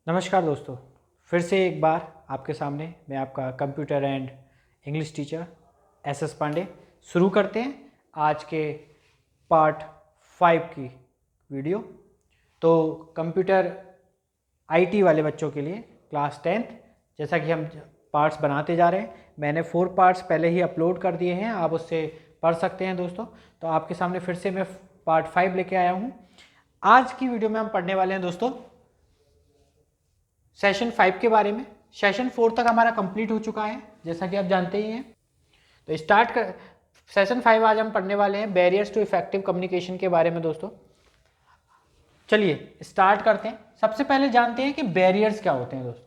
नमस्कार दोस्तों, फिर से एक बार आपके सामने मैं आपका computer and English teacher S Pandey. शुरू करते हैं आज के पार्ट 5 की वीडियो। तो कंप्यूटर आईटी वाले बच्चों के लिए क्लास 10th, जैसा कि हम पार्ट्स बनाते जा रहे हैं, मैंने 4 पार्ट्स पहले ही अपलोड कर दिए हैं, आप उससे पढ़ सकते हैं दोस्तों। तो आपके सामने फिर से मैं पार्ट 5 लेके आया हूँ। आज की वीडियो में हम पढ़ने वाले हैं दोस्तों सेशन 5 के बारे में। सेशन 4 तक हमारा कंप्लीट हो चुका है, जैसा कि आप जानते ही हैं। तो सेशन 5 आज हम पढ़ने वाले हैं बैरियर्स टू इफेक्टिव कम्युनिकेशन के बारे में दोस्तों। चलिए स्टार्ट करते हैं। सबसे पहले जानते हैं कि बैरियर्स क्या होते हैं दोस्तों।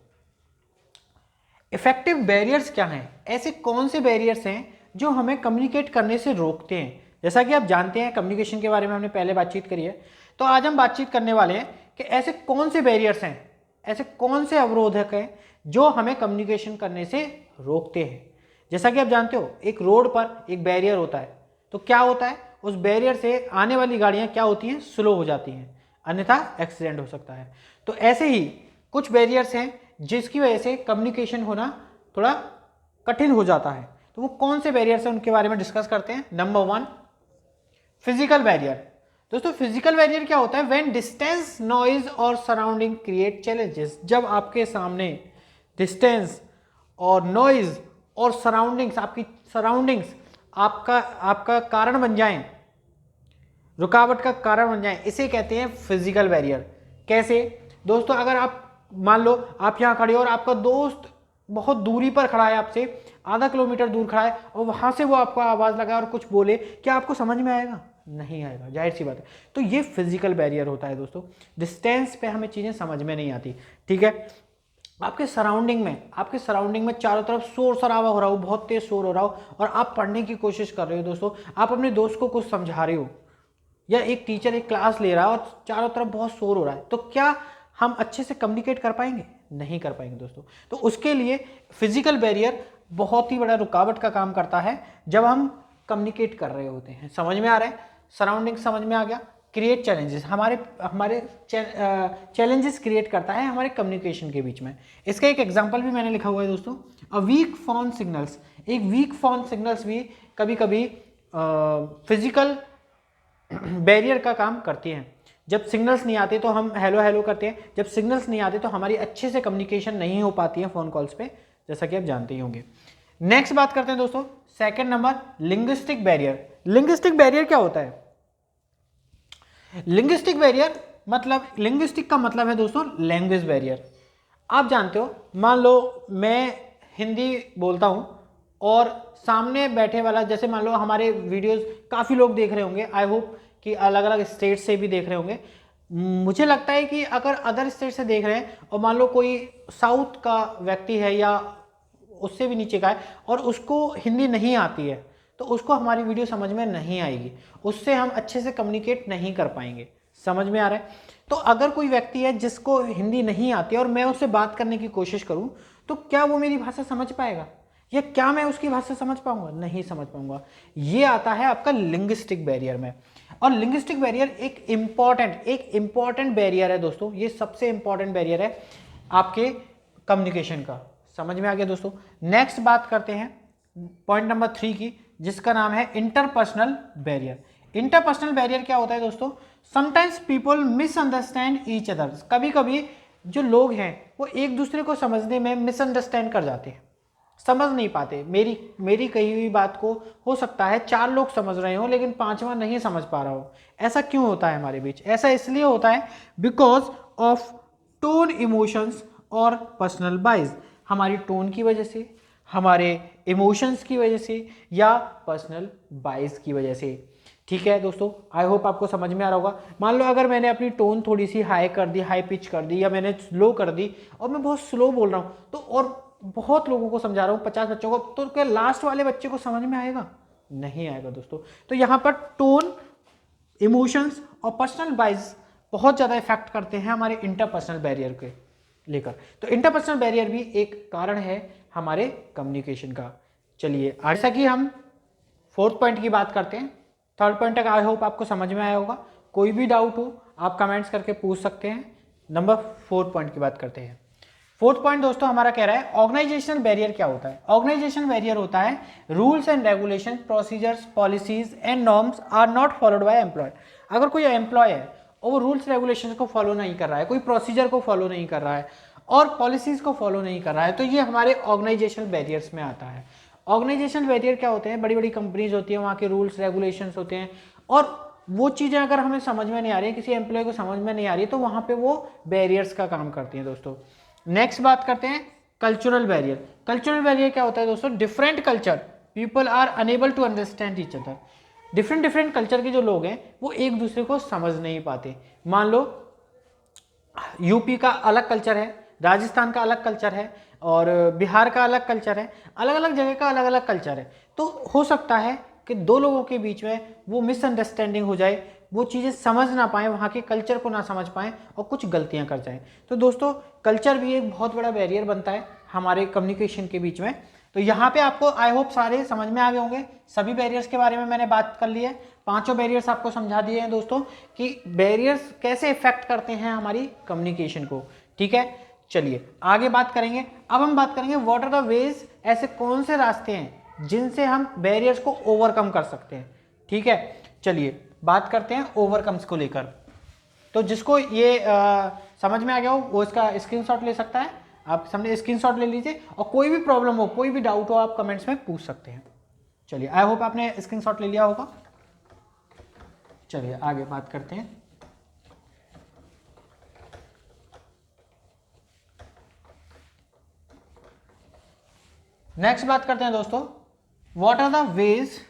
इफेक्टिव बैरियर्स क्या हैं? ऐसे कौन से बैरियर्स हैं जो हमें कम्युनिकेट करने से रोकते हैं? जैसा कि आप जानते हैं कम्युनिकेशन के बारे में हमने पहले बातचीत करी है, तो आज हम बातचीत करने वाले हैं कि ऐसे कौन से बैरियर्स हैं, ऐसे कौन से अवरोधक हैं जो हमें कम्युनिकेशन करने से रोकते हैं। जैसा कि आप जानते हो एक रोड पर एक बैरियर होता है, तो क्या होता है, उस बैरियर से आने वाली गाड़ियां क्या होती हैं, स्लो हो जाती हैं, अन्यथा एक्सीडेंट हो सकता है। तो ऐसे ही कुछ बैरियर्स हैं जिसकी वजह से कम्युनिकेशन होना थोड़ा कठिन हो जाता है। तो वो कौन से बैरियर्स हैं उनके बारे में डिस्कस करते हैं। Number 1, physical barrier. दोस्तों फिजिकल बैरियर क्या होता है? व्हेन डिस्टेंस, नॉइज और सराउंडिंग क्रिएट चैलेंजेस। जब आपके सामने डिस्टेंस और नॉइज और सराउंडिंग्स, आपकी सराउंडिंग्स आपका कारण बन जाएं, रुकावट का कारण बन जाए, इसे कहते हैं फिजिकल बैरियर। कैसे दोस्तों? अगर आप मान लो आप यहाँ खड़े हो और आपका दोस्त बहुत दूरी पर खड़ा है, आपसे आधा किलोमीटर दूर खड़ा है, और वहां से वो आपको आवाज लगाए और कुछ बोले, क्या आपको समझ में आएगा? नहीं आएगा, जाहिर सी बात है। तो ये फिजिकल बैरियर होता है दोस्तों। डिस्टेंस पे हमें चीजें समझ में नहीं आती, ठीक है। आपके सराउंडिंग में चारों तरफ शोर शराबा हो रहा हो, बहुत तेज शोर हो रहा हो, और आप पढ़ने की कोशिश कर रहे हो दोस्तों, आप अपने दोस्त को कुछ समझा रहे हो, या एक टीचर एक क्लास ले रहा है और चारों तरफ बहुत शोर हो रहा है, तो क्या हम अच्छे से कम्युनिकेट कर पाएंगे? नहीं कर पाएंगे दोस्तों। तो उसके लिए फिजिकल बैरियर बहुत ही बड़ा रुकावट का काम करता है जब हम कम्युनिकेट कर रहे होते हैं। समझ में आ रहा है? सराउंडिंग समझ में आ गया। क्रिएट चैलेंजेस, हमारे चैलेंजेस क्रिएट करता है हमारे कम्युनिकेशन के बीच में। इसका एक एग्जांपल भी मैंने लिखा हुआ है दोस्तों। अ वीक फोन सिग्नल्स, एक वीक फोन सिग्नल्स भी कभी कभी फिजिकल बैरियर का काम करती हैं। जब सिग्नल्स नहीं आते तो हम हेलो हेलो करते हैं, जब सिग्नल्स नहीं आते तो हमारी अच्छे से कम्युनिकेशन नहीं हो पाती है फ़ोन कॉल्स पे, जैसा कि आप जानते ही होंगे। नेक्स्ट बात करते हैं दोस्तों, second number, linguistic barrier. Linguistic barrier क्या होता है? लिंग्विस्टिक बैरियर मतलब, लिंग्विस्टिक का मतलब है दोस्तों लैंग्वेज बैरियर। आप जानते हो, मान लो मैं हिंदी बोलता हूं और सामने बैठे वाला, जैसे मान लो हमारे वीडियोस काफ़ी लोग देख रहे होंगे, आई होप कि अलग अलग स्टेट से भी देख रहे होंगे। मुझे लगता है कि अगर अदर स्टेट से देख रहे हैं और मान लो कोई साउथ का व्यक्ति है या उससे भी नीचे का है और उसको हिंदी नहीं आती है, तो उसको हमारी वीडियो समझ में नहीं आएगी, उससे हम अच्छे से कम्युनिकेट नहीं कर पाएंगे। समझ में आ रहा है? तो अगर कोई व्यक्ति है जिसको हिंदी नहीं आती और मैं उससे बात करने की कोशिश करूं, तो क्या वो मेरी भाषा समझ पाएगा, या क्या मैं उसकी भाषा समझ पाऊंगा? नहीं समझ पाऊंगा। ये आता है आपका लिंग्विस्टिक बैरियर में। और लिंग्विस्टिक बैरियर एक इंपॉर्टेंट बैरियर है दोस्तों। ये सबसे इंपॉर्टेंट बैरियर है आपके कम्युनिकेशन का। समझ में आ गया दोस्तों? नेक्स्ट बात करते हैं पॉइंट नंबर 3 की, जिसका नाम है इंटरपर्सनल बैरियर। इंटरपर्सनल बैरियर क्या होता है दोस्तों? Sometimes people misunderstand each others. कभी कभी जो लोग हैं वो एक दूसरे को समझने में मिसअंडरस्टैंड कर जाते हैं, समझ नहीं पाते। मेरी कही हुई बात को हो सकता है 4 लोग समझ रहे हो लेकिन 5वां नहीं समझ पा रहा हो। ऐसा क्यों होता है हमारे बीच? ऐसा इसलिए होता है बिकॉज ऑफ टोन, इमोशंस और पर्सनल बाइज। हमारी टोन की वजह से, हमारे इमोशंस की वजह से, या पर्सनल बाइज की वजह से। ठीक है दोस्तों, आई होप आपको समझ में आ रहा होगा। मान लो अगर मैंने अपनी टोन थोड़ी सी हाई कर दी, हाई पिच कर दी, या मैंने स्लो कर दी और मैं बहुत स्लो बोल रहा हूँ, तो और बहुत लोगों को समझा रहा हूँ, 50 बच्चों को, तो क्या लास्ट वाले बच्चे को समझ में आएगा? नहीं आएगा दोस्तों। तो यहाँ पर टोन, इमोशंस और पर्सनल बाइज बहुत ज़्यादा इफेक्ट करते हैं हमारे इंटरपर्सनल बैरियर के लेकर। तो इंटरपर्सनल बैरियर भी एक कारण है हमारे कम्युनिकेशन का। चलिए जैसा कि हम 4th पॉइंट की बात करते हैं। 3rd पॉइंट तक आई होप आपको समझ में आया होगा। कोई भी डाउट हो आप कमेंट्स करके पूछ सकते हैं। नंबर 4 पॉइंट की बात करते हैं। 4th पॉइंट दोस्तों हमारा कह रहा है ऑर्गेनाइजेशनल बैरियर क्या होता है। ऑर्गेनाइजेशनल बैरियर होता है rules and regulation, procedures, policies and norms are not followed by employ. अगर कोई एम्प्लॉय है और वो रूल्स रेगुलेशन को फॉलो नहीं कर रहा है, कोई प्रोसीजर को फॉलो नहीं कर रहा है और पॉलिसीज को फॉलो नहीं कर रहा है, तो ये हमारे ऑर्गेनाइजेशनल बैरियर्स में आता है। ऑर्गेनाइजेशनल बैरियर क्या होते हैं, बड़ी बड़ी कंपनीज होती है, वहाँ के रूल्स रेगुलेशंस होते हैं और वो चीज़ें अगर हमें समझ में नहीं आ रही है, किसी एम्प्लॉय को समझ में नहीं आ रही है, तो वहाँ पे वो बैरियर्स का काम करती हैं दोस्तों। नेक्स्ट बात करते हैं कल्चरल बैरियर। कल्चरल बैरियर क्या होता है दोस्तों, different culture people are unable to understand each other. Different different culture के जो लोग हैं वो एक दूसरे को समझ नहीं पाते। मान लो यूपी का अलग कल्चर है, राजस्थान का अलग कल्चर है और बिहार का अलग कल्चर है, अलग अलग जगह का अलग अलग कल्चर है, तो हो सकता है कि दो लोगों के बीच में वो मिसअंडरस्टैंडिंग हो जाए, वो चीज़ें समझ ना पाएँ, वहाँ के कल्चर को ना समझ पाएँ और कुछ गलतियाँ कर जाएँ। तो दोस्तों कल्चर भी एक बहुत बड़ा बैरियर बनता है हमारे कम्युनिकेशन के बीच में। तो यहाँ पे आपको आई होप सारे समझ में आ गए होंगे, सभी बैरियर्स के बारे में मैंने बात कर ली है, पांचों बैरियर्स आपको समझा दिए हैं दोस्तों कि बैरियर्स कैसे इफेक्ट करते हैं हमारी कम्युनिकेशन को। ठीक है, चलिए आगे बात करेंगे। अब हम बात करेंगे व्हाट आर द वेज, ऐसे कौन से रास्ते हैं जिनसे हम बैरियर्स को ओवरकम कर सकते हैं। ठीक है, चलिए बात करते हैं ओवरकम्स को लेकर। तो जिसको ये समझ में आ गया हो वो इसका स्क्रीनशॉट ले सकता है, आप सामने स्क्रीनशॉट ले लीजिए और कोई भी प्रॉब्लम हो, कोई भी डाउट हो, आप कमेंट्स में पूछ सकते हैं। चलिए आई होप आपने स्क्रीनशॉट ले लिया होगा। चलिए आगे बात करते हैं। नेक्स्ट बात करते हैं दोस्तों, what are the ways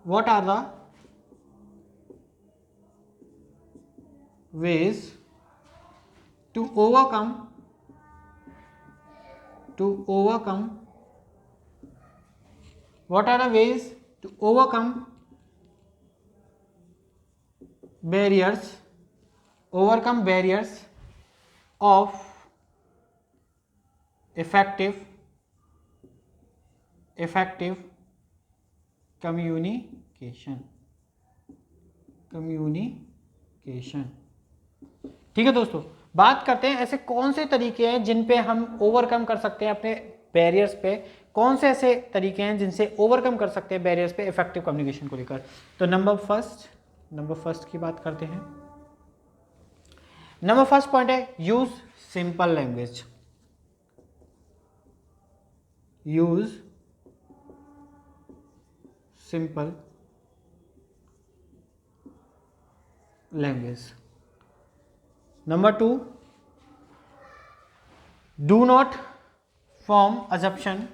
what are the ways to overcome what are the ways to overcome barriers of effective communication। ठीक है दोस्तों, बात करते हैं ऐसे कौन से तरीके हैं जिन पे हम ओवरकम कर सकते हैं अपने बैरियर्स पे, कौन से ऐसे तरीके हैं जिनसे ओवरकम कर सकते हैं बैरियर्स पे इफेक्टिव कम्युनिकेशन को लेकर। तो नंबर फर्स्ट की बात करते हैं। नंबर फर्स्ट पॉइंट है use simple language. Use simple language. Number 2, do not form assumption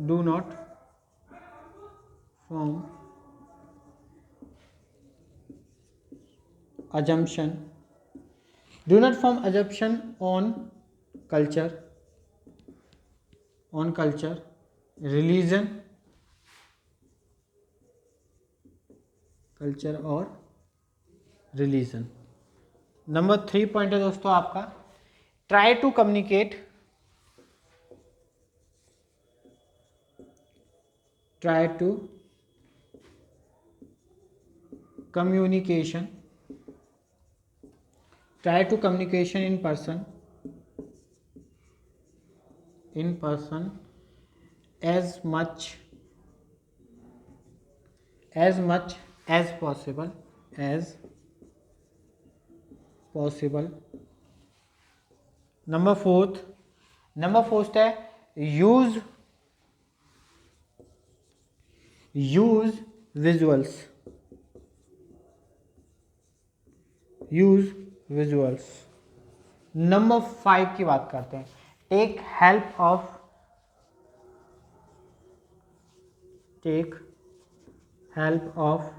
do not form assumption on culture religion और रिलीजन। नंबर 3 पॉइंट है दोस्तों आपका try to communicate communication in person as much as possible number fourth है use visuals. Number 5 की बात करते हैं, take help of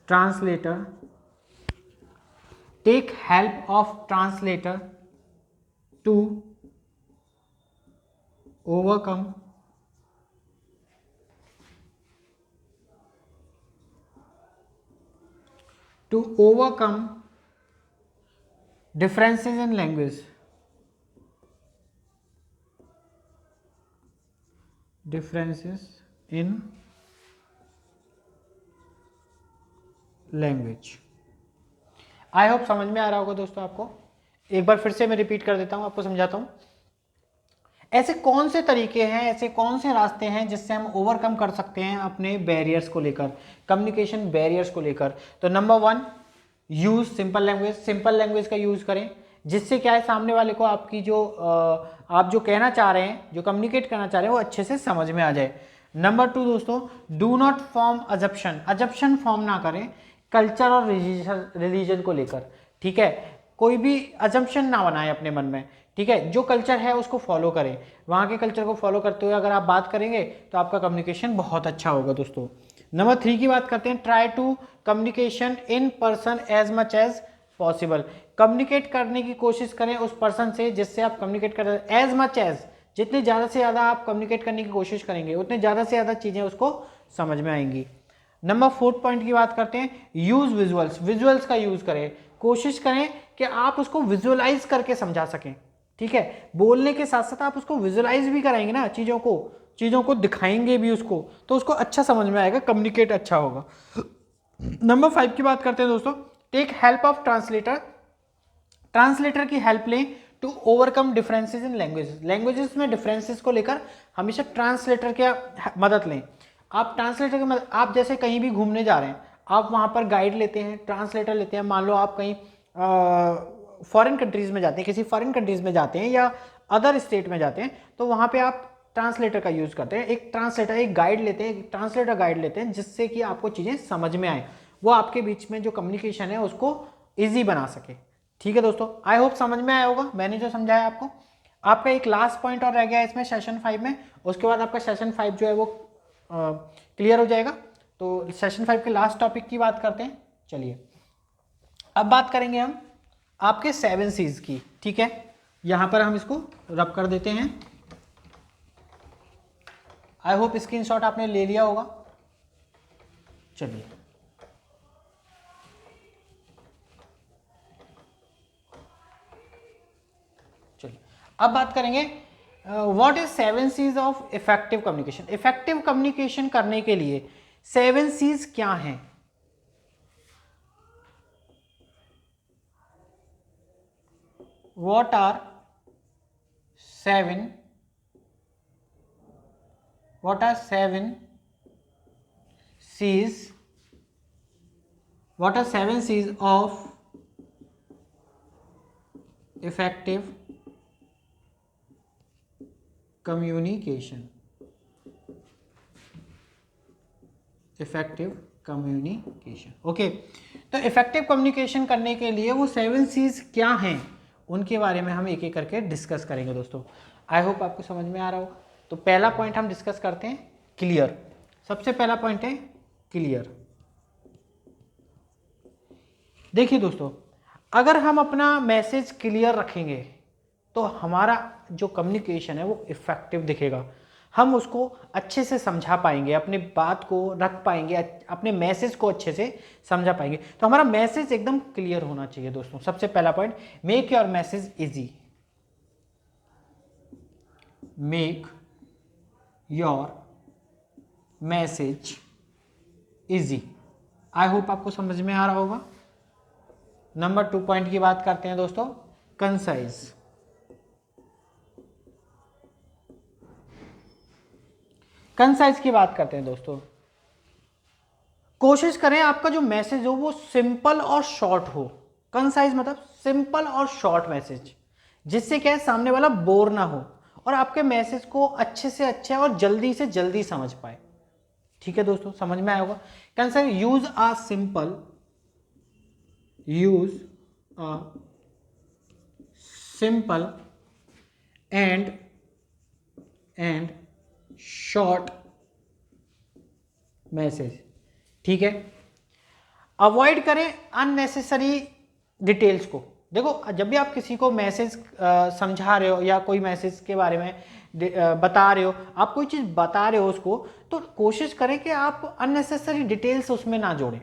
translator to overcome differences in language। Differences in language. I hope समझ में आ रहा होगा दोस्तों आपको। एक बार फिर से मैं रिपीट कर देता हूं, आपको समझाता हूं। ऐसे कौन से तरीके हैं, ऐसे कौन से रास्ते हैं जिससे हम ओवरकम कर सकते हैं अपने बैरियर्स को लेकर, कम्युनिकेशन बैरियर्स को लेकर। तो number 1, use simple language. Simple language का यूज करें, जिससे क्या है सामने वाले को आपकी जो आप जो कहना चाह रहे हैं, जो कम्युनिकेट करना चाह रहे हैं, वो अच्छे से समझ में आ जाए। नंबर 2 दोस्तों, डू नॉट फॉर्म अजप्शन। अजप्शन फॉर्म ना करें कल्चर और रिलीजन को लेकर, ठीक है। कोई भी अजम्पशन ना बनाए अपने मन में, ठीक है। जो कल्चर है उसको फॉलो करें, वहाँ के कल्चर को फॉलो करते हुए अगर आप बात करेंगे तो आपका कम्युनिकेशन बहुत अच्छा होगा दोस्तों। नंबर 3 की बात करते हैं, try to communication in person as much as possible. Communicate करने की कोशिश करें उस पर्सन से जिससे आप कम्युनिकेट कर रहे हैं, एज मच एज, जितने ज़्यादा से ज़्यादा आप कम्युनिकेट करने की कोशिश करेंगे उतने ज़्यादा से ज़्यादा चीज़ें उसको समझ में आएंगी। नंबर 4 पॉइंट की बात करते हैं, यूज विजुअल्स। विजुअल्स का यूज करें, कोशिश करें कि आप उसको विजुअलाइज करके समझा सकें, ठीक है। बोलने के साथ साथ आप उसको विजुअलाइज भी कराएंगे ना, चीज़ों को दिखाएंगे भी उसको, तो उसको अच्छा समझ में आएगा, कम्युनिकेट अच्छा होगा। नंबर 5 की बात करते हैं दोस्तों, take help of translator. Translator की हेल्प लें to overcome differences in languages. Languages में डिफरेंसेस को लेकर हमेशा ट्रांसलेटर की मदद लें। आप ट्रांसलेटर की मदद, आप जैसे कहीं भी घूमने जा रहे हैं, आप वहाँ पर गाइड लेते हैं, ट्रांसलेटर लेते हैं। मान लो आप कहीं फॉरेन कंट्रीज़ में जाते हैं, किसी फॉरेन कंट्रीज़ में जाते हैं या अदर स्टेट में जाते हैं, तो वहाँ पे आप ट्रांसलेटर का यूज़ करते हैं। एक ट्रांसलेटर, एक गाइड लेते हैं, एक ट्रांसलेटर गाइड लेते हैं, जिससे कि आपको चीज़ें समझ में आए, वो आपके बीच में जो कम्युनिकेशन है उसको ईजी बना सके, ठीक है दोस्तों। आई होप समझ में आया होगा मैंने जो समझाया आपको। आपका एक लास्ट पॉइंट और रह गया इसमें सेशन 5 में, उसके बाद आपका सेशन 5 जो है वो क्लियर हो जाएगा। तो सेशन 5 के लास्ट टॉपिक की बात करते हैं। चलिए अब बात करेंगे हम आपके 7 C's की, ठीक है। यहां पर हम इसको रब कर देते हैं। आई होप स्क्रीनशॉट आपने ले लिया होगा। चलिए अब बात करेंगे what is 7 C's of effective communication. Effective communication करने के लिए 7 C's क्या हैं। What are 7 C's? What are 7 C's of effective communication? Effective communication, okay. तो इफेक्टिव कम्युनिकेशन करने के लिए वो 7 C's क्या हैं, उनके बारे में हम एक एक करके डिस्कस करेंगे दोस्तों। आई होप आपको समझ में आ रहा होगा। तो पहला पॉइंट हम डिस्कस करते हैं, क्लियर। सबसे पहला पॉइंट है क्लियर। देखिए दोस्तों, अगर हम अपना मैसेज क्लियर रखेंगे तो हमारा जो कम्युनिकेशन है वो इफेक्टिव दिखेगा। हम उसको अच्छे से समझा पाएंगे, अपने बात को रख पाएंगे, अपने मैसेज को अच्छे से समझा पाएंगे। तो हमारा मैसेज एकदम क्लियर होना चाहिए दोस्तों। सबसे पहला point, make your message easy. Make your message easy. I hope आपको समझ में आ रहा होगा। नंबर 2 पॉइंट की बात करते हैं दोस्तों, कंसाइज। कंसाइज की बात करते हैं दोस्तों, कोशिश करें आपका जो मैसेज हो वो सिंपल और शॉर्ट हो। कंसाइज मतलब सिंपल और शॉर्ट मैसेज, जिससे क्या है सामने वाला बोर ना हो और आपके मैसेज को अच्छे से अच्छे और जल्दी से जल्दी समझ पाए, ठीक है दोस्तों। समझ में आया होगा। Concise, use a simple and short message, ठीक है। अवॉइड करें अननेसेसरी डिटेल्स को। देखो, जब भी आप किसी को मैसेज समझा रहे हो या कोई मैसेज के बारे में बता रहे हो, आप कोई चीज़ बता रहे हो उसको, तो कोशिश करें कि आप अननेसेसरी डिटेल्स उसमें ना जोड़ें,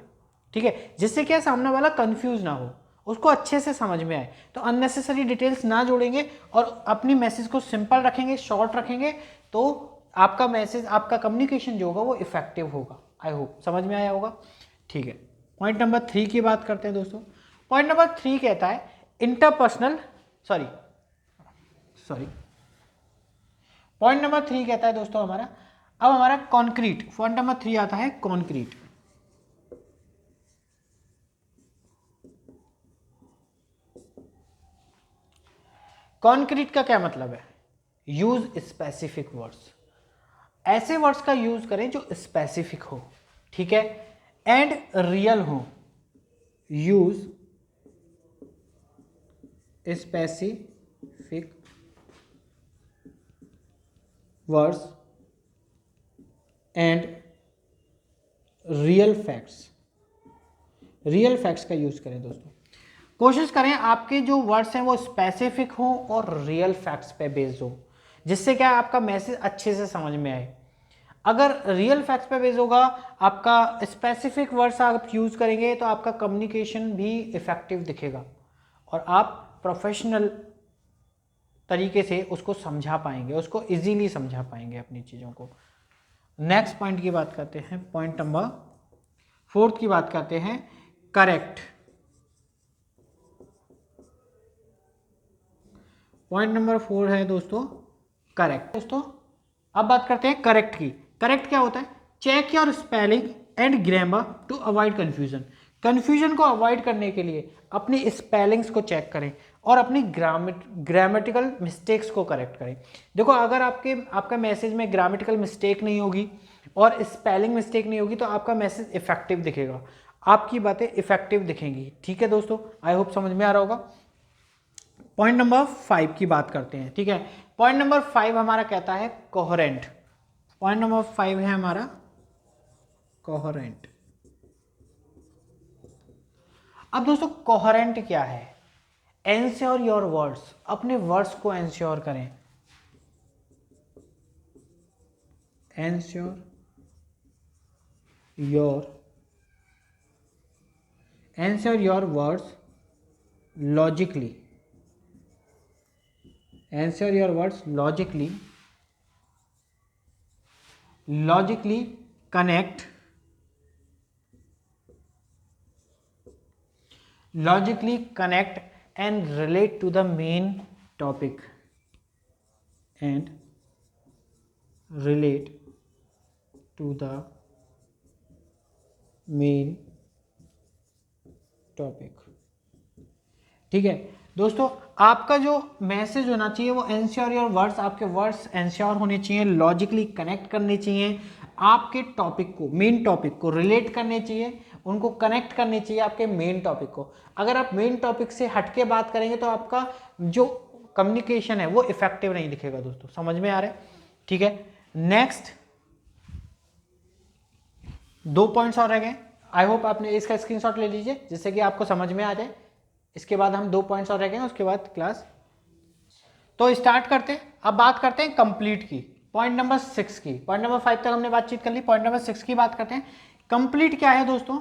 ठीक है। जिससे क्या सामने वाला कंफ्यूज ना हो, उसको अच्छे से समझ में आए। तो अननेसेसरी डिटेल्स ना जोड़ेंगे और अपनी मैसेज को सिंपल रखेंगे, शॉर्ट रखेंगे, तो आपका मैसेज, आपका कम्युनिकेशन जो होगा वो इफेक्टिव होगा। आई होप समझ में आया होगा। ठीक है, पॉइंट नंबर 3 की बात करते हैं दोस्तों। पॉइंट नंबर 3 कहता है इंटरपर्सनल, सॉरी पॉइंट नंबर 3 कहता है दोस्तों हमारा, अब हमारा कॉन्क्रीट, पॉइंट नंबर 3 आता है कॉन्क्रीट। कॉन्क्रीट का क्या मतलब है? यूज स्पेसिफिक वर्ड्स, ऐसे वर्ड्स का यूज करें जो स्पेसिफिक हो, ठीक है, एंड रियल हो। Use specific words and real facts, real facts का यूज करें दोस्तों। कोशिश करें आपके जो वर्ड्स हैं वो स्पेसिफिक हो और रियल फैक्ट्स पे बेस्ड हो, जिससे क्या आपका मैसेज अच्छे से समझ में आए। अगर रियल फैक्ट्स पे बेस्ड होगा, आपका स्पेसिफिक वर्ड्स आप यूज करेंगे तो आपका कम्युनिकेशन भी इफेक्टिव दिखेगा और आप प्रोफेशनल तरीके से उसको समझा पाएंगे, उसको इजीली समझा पाएंगे अपनी चीज़ों को। नेक्स्ट पॉइंट की बात करते हैं, पॉइंट नंबर 4 की बात करते हैं, करेक्ट। पॉइंट नंबर 4 है दोस्तों करेक्ट। दोस्तों अब बात करते हैं करेक्ट की। करेक्ट क्या होता है? Check your spelling and grammar to avoid confusion. Confusion को अवॉइड करने के लिए अपनी स्पेलिंग्स को चेक करें और अपनी ग्रामेटिकल मिस्टेक्स को करेक्ट करें। देखो अगर आपका मैसेज में ग्रामेटिकल मिस्टेक नहीं होगी और स्पेलिंग मिस्टेक नहीं होगी तो आपका मैसेज इफेक्टिव दिखेगा, आपकी बातें इफेक्टिव दिखेंगी। ठीक है दोस्तों, आई होप समझ में आ रहा होगा। पॉइंट नंबर 5 की बात करते हैं, ठीक है। पॉइंट नंबर 5 हमारा कहता है कोहेरेंट। पॉइंट नंबर 5 है हमारा कोहेरेंट। अब दोस्तों कोहेरेंट क्या है? एंश्योर योर वर्ड्स, अपने वर्ड्स को एंश्योर करें। Ensure your words logically, answer your words logically connect and relate to the main topic and relate to the main topic। ठीक है दोस्तों, आपका जो मैसेज होना चाहिए वो एंश्योर योर वर्ड्स, आपके वर्ड्स एंश्योर होने चाहिए, लॉजिकली कनेक्ट करने चाहिए, आपके टॉपिक को, मेन टॉपिक को रिलेट करने चाहिए, उनको कनेक्ट करने चाहिए आपके मेन टॉपिक को। अगर आप मेन टॉपिक से हटके बात करेंगे तो आपका जो कम्युनिकेशन है वो इफेक्टिव नहीं दिखेगा दोस्तों। समझ में आ रहा है? ठीक है, नेक्स्ट 2 पॉइंट्स और रह गए। आई होप आपने इसका स्क्रीनशॉट ले लीजिए जिससे कि आपको समझ में आ जाए। इसके बाद हम 2 पॉइंट्स और रह गए, उसके बाद क्लास। तो स्टार्ट करते हैं। अब बात करते हैं कंप्लीट की, पॉइंट नंबर 6 की। पॉइंट नंबर 5 तक हमने बातचीत कर ली, पॉइंट नंबर 6 की बात करते हैं। कंप्लीट क्या है दोस्तों?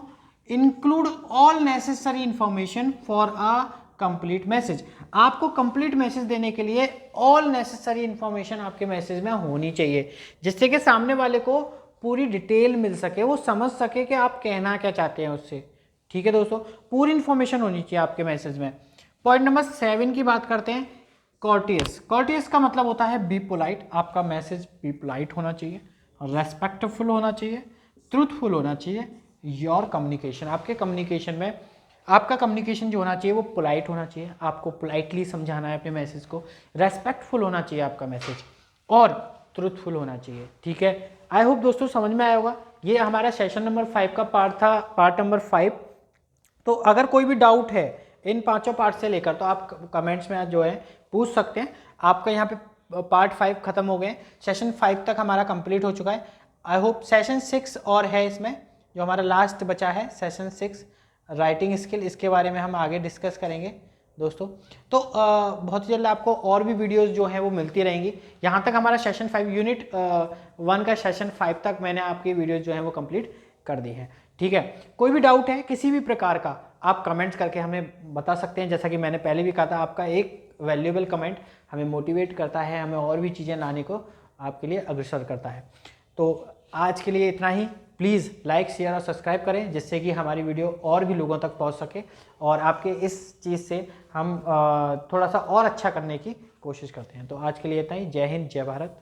Include all necessary information for a complete message. आपको कंप्लीट मैसेज देने के लिए ऑल नेसेसरी इंफॉर्मेशन आपके मैसेज में होनी चाहिए, जिससे कि सामने वाले को पूरी डिटेल मिल सके, वो समझ सके कि आप कहना क्या चाहते हैं उससे। ठीक है दोस्तों, पूरी इंफॉर्मेशन होनी चाहिए आपके मैसेज में। पॉइंट नंबर 7 की बात करते हैं, कॉर्टियस। कॉर्टियस का मतलब होता है बी पोलाइट। आपका मैसेज बी पोलाइट होना चाहिए, रेस्पेक्टफुल होना चाहिए, ट्रूथफुल होना चाहिए। योर कम्युनिकेशन, आपके कम्युनिकेशन में आपका कम्युनिकेशन जो होना चाहिए वो पोलाइट होना चाहिए, आपको पोलाइटली समझाना है अपने मैसेज को, रेस्पेक्टफुल होना चाहिए आपका मैसेज और ट्रूथफुल होना चाहिए। ठीक है, आई होप दोस्तों समझ में आया होगा। ये हमारा सेशन नंबर 5 का पार्ट था, पार्ट नंबर 5। तो अगर कोई भी डाउट है इन 5 पार्ट से लेकर तो आप कमेंट्स में जो है पूछ सकते हैं। आपका यहाँ पे पार्ट 5 खत्म हो गए, सेशन 5 तक हमारा कंप्लीट हो चुका है। आई होप सेशन 6 और है इसमें, जो हमारा लास्ट बचा है सेशन 6 राइटिंग स्किल, इसके बारे में हम आगे डिस्कस करेंगे दोस्तों। तो बहुत जल्द आपको और भी वीडियोस जो हैं वो मिलती रहेंगी। यहाँ तक हमारा सेशन 5 यूनिट 1 का सेशन 5 तक मैंने आपकी वीडियोस जो हैं वो कंप्लीट कर दी हैं। ठीक है, कोई भी डाउट है किसी भी प्रकार का आप कमेंट्स करके हमें बता सकते हैं। जैसा कि मैंने पहले भी कहा था, आपका एक वैल्यूएबल कमेंट हमें मोटिवेट करता है, हमें और भी चीज़ें लाने को आपके लिए अग्रसर करता है। तो आज के लिए इतना ही। प्लीज़ लाइक, शेयर और सब्सक्राइब करें, जिससे कि हमारी वीडियो और भी लोगों तक पहुंच सके और आपके इस चीज़ से हम थोड़ा सा और अच्छा करने की कोशिश करते हैं। तो आज के लिए इतना ही। जय हिंद, जय भारत।